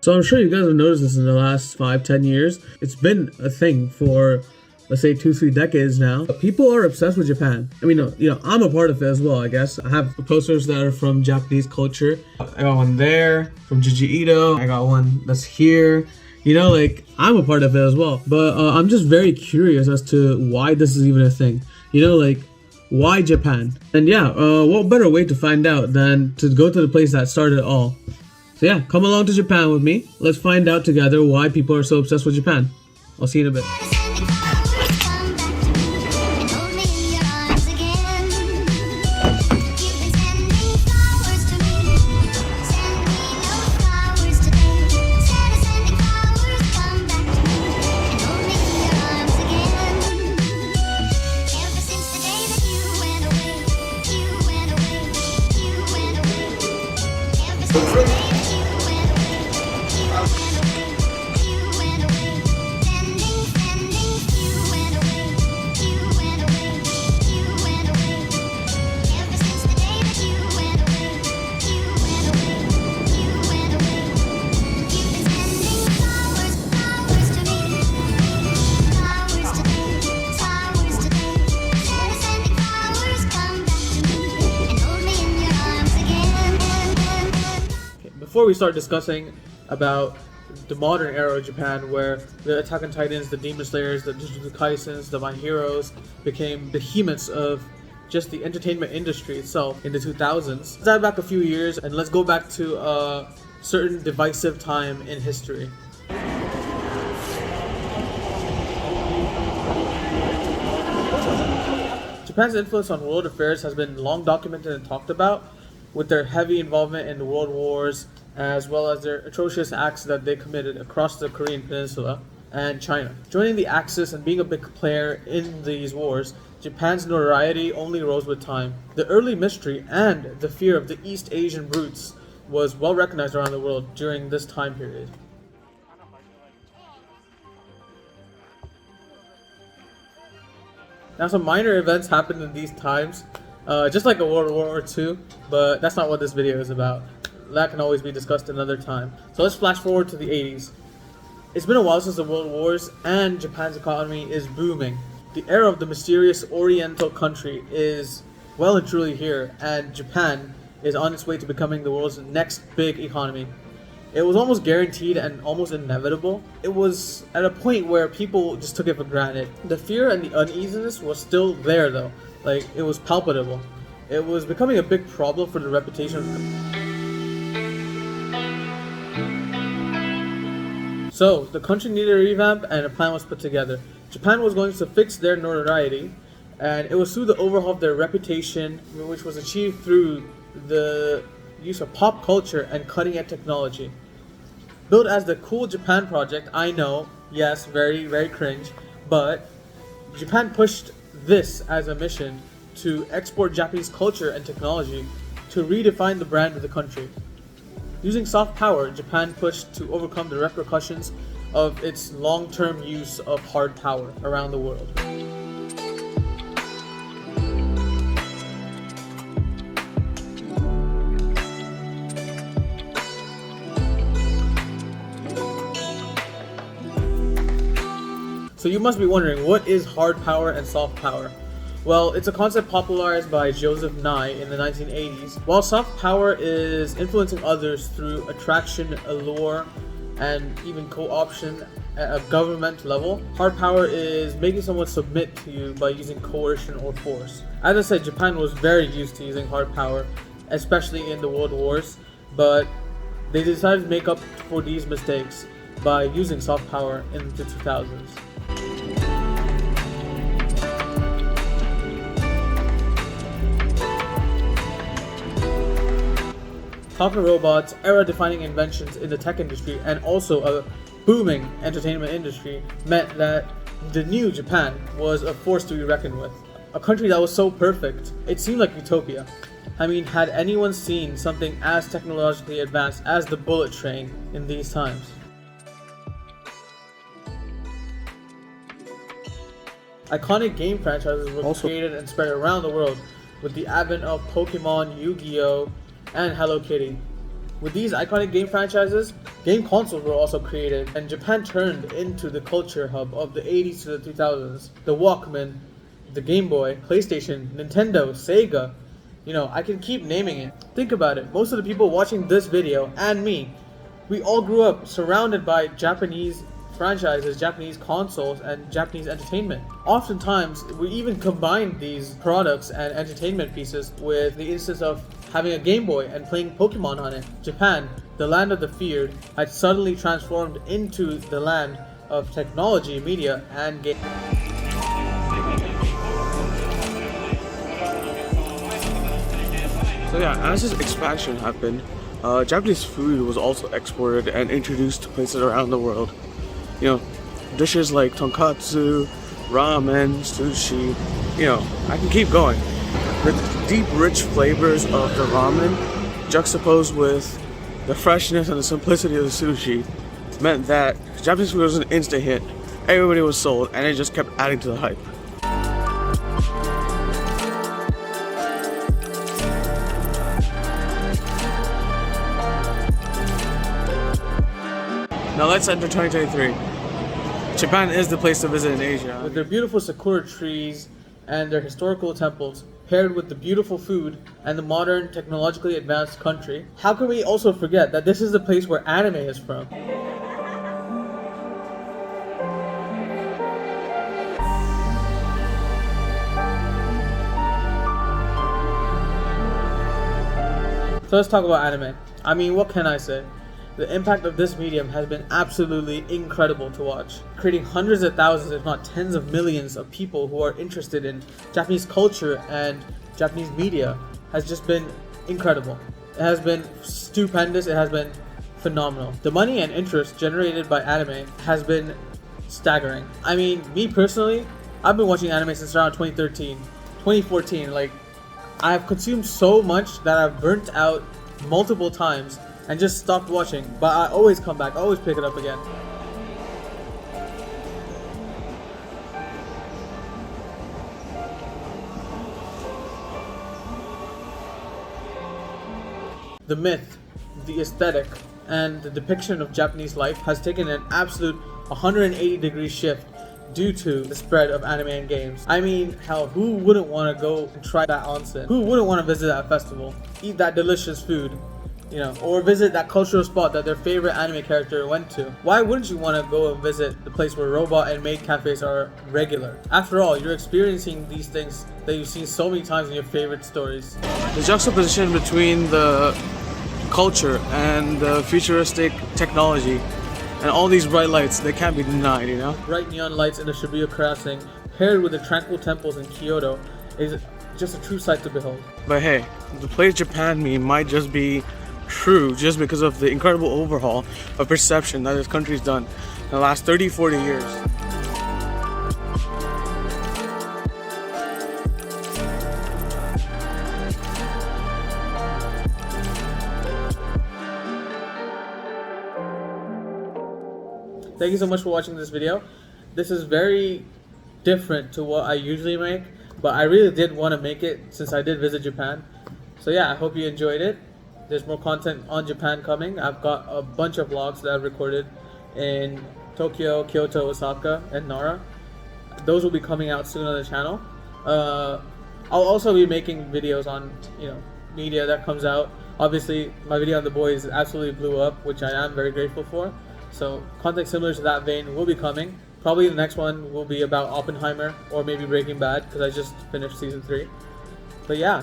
So I'm sure you guys have noticed this in the last 5-10 years. It's been a thing for, let's say, 2-3 decades now. People are obsessed with Japan. I mean, I'm a part of it as well, I guess. I have posters that are from Japanese culture. I got one there from Jiji Ito. I got one that's here. I'm a part of it as well. But I'm just very curious as to why this is even a thing. Why Japan? And what better way to find out than to go to the place that started it all? So come along to Japan with me. Let's find out together why people are so obsessed with Japan. I'll see you in a bit. Before we start discussing about the modern era of Japan, where the Attack on Titans, the Demon Slayers, the Jujutsu Kaisens, the My Heroes became behemoths of just the entertainment industry itself in the 2000s. Let's dive back a few years and let's go back to a certain divisive time in history. Japan's influence on world affairs has been long documented and talked about, with their heavy involvement in the world wars, as well as their atrocious acts that they committed across the Korean Peninsula and China. Joining the Axis and being a big player in these wars, Japan's notoriety only rose with time. The early mystery and the fear of the East Asian brutes was well recognized around the world during this time period. Now, some minor events happened in these times, just like a World War II, but that's not what this video is about. That can always be discussed another time. So let's flash forward to the 80s. It's been a while since the World Wars, and Japan's economy is booming. The era of the mysterious Oriental country is well and truly here, and Japan is on its way to becoming the world's next big economy. It was almost guaranteed and almost inevitable. It was at a point where people just took it for granted. The fear and the uneasiness was still there though. It was palpable. It was becoming a big problem for the reputation of... So, the country needed a revamp and a plan was put together. Japan was going to fix their notoriety, and it was through the overhaul of their reputation, which was achieved through the use of pop culture and cutting-edge technology. Billed as the Cool Japan Project, I know, yes, very, very cringe, but Japan pushed this as a mission to export Japanese culture and technology to redefine the brand of the country. Using soft power, Japan pushed to overcome the repercussions of its long-term use of hard power around the world. So you must be wondering, what is hard power and soft power? Well, it's a concept popularized by Joseph Nye in the 1980s. While soft power is influencing others through attraction, allure, and even co-option at a government level, hard power is making someone submit to you by using coercion or force. As I said, Japan was very used to using hard power, especially in the world wars, but they decided to make up for these mistakes by using soft power in the 2000s. Talking robots, era-defining inventions in the tech industry, and also a booming entertainment industry meant that the new Japan was a force to be reckoned with. A country that was so perfect, it seemed like utopia. I mean, had anyone seen something as technologically advanced as the bullet train in these times? Iconic game franchises were also created and spread around the world with the advent of Pokemon, Yu-Gi-Oh!, and Hello Kitty. With these iconic game franchises, game consoles were also created, and Japan turned into the culture hub of the 80s to the 2000s. The Walkman, the Game Boy, PlayStation, Nintendo, Sega. I can keep naming it. Think about it. Most of the people watching this video, and me, we all grew up surrounded by Japanese franchises, Japanese consoles, and Japanese entertainment. Oftentimes, we even combine these products and entertainment pieces with the instance of having a Game Boy and playing Pokemon on it. Japan, the land of the feared, had suddenly transformed into the land of technology, media, and games. So yeah, as this expansion happened, Japanese food was also exported and introduced to places around the world. Dishes like tonkatsu, ramen, sushi, I can keep going. The deep, rich flavors of the ramen, juxtaposed with the freshness and the simplicity of the sushi, meant that Japanese food was an instant hit. Everybody was sold, and it just kept adding to the hype. Now let's enter 2023. Japan is the place to visit in Asia. With their beautiful sakura trees and their historical temples, paired with the beautiful food and the modern, technologically advanced country, how can we also forget that this is the place where anime is from? So let's talk about anime. I mean, what can I say? The impact of this medium has been absolutely incredible to watch, creating hundreds of thousands, if not tens of millions of people who are interested in Japanese culture and Japanese media has just been incredible. It has been stupendous, it has been phenomenal. The money and interest generated by anime has been staggering. I mean, me personally, I've been watching anime since around 2013, 2014. I've consumed so much that I've burnt out multiple times and just stopped watching, but I always come back, I always pick it up again. The myth, the aesthetic, and the depiction of Japanese life has taken an absolute 180-degree shift due to the spread of anime and games. I mean, hell, who wouldn't want to go and try that onsen? Who wouldn't want to visit that festival, eat that delicious food? Or visit that cultural spot that their favorite anime character went to. Why wouldn't you want to go and visit the place where robot and maid cafes are regular? After all, you're experiencing these things that you've seen so many times in your favorite stories. The juxtaposition between the culture and the futuristic technology and all these bright lights, they can't be denied, Bright neon lights in the Shibuya crossing, paired with the tranquil temples in Kyoto, is just a true sight to behold. But hey, the place Japan meme might just be true just because of the incredible overhaul of perception that this country's done in the last 30-40 years. Thank you so much for watching this video. This is very different to what I usually make, but I really did want to make it since I did visit Japan. So yeah, I hope you enjoyed it. There's more content on Japan coming. I've got a bunch of vlogs that I've recorded in Tokyo, Kyoto, Osaka, and Nara. Those will be coming out soon on the channel. I'll also be making videos on media that comes out. Obviously, my video on The Boys absolutely blew up, which I am very grateful for. So content similar to that vein will be coming. Probably the next one will be about Oppenheimer or maybe Breaking Bad because I just finished season 3. But yeah.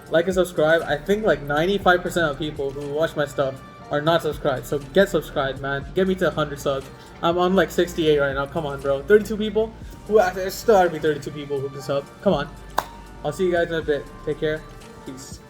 Like and subscribe. I think like 95% of people who watch my stuff are not subscribed. So get subscribed, man. Get me to 100 subs. I'm on like 68 right now. Come on, bro. 32 people? There's still gotta be 32 people who can sub. Come on. I'll see you guys in a bit. Take care. Peace.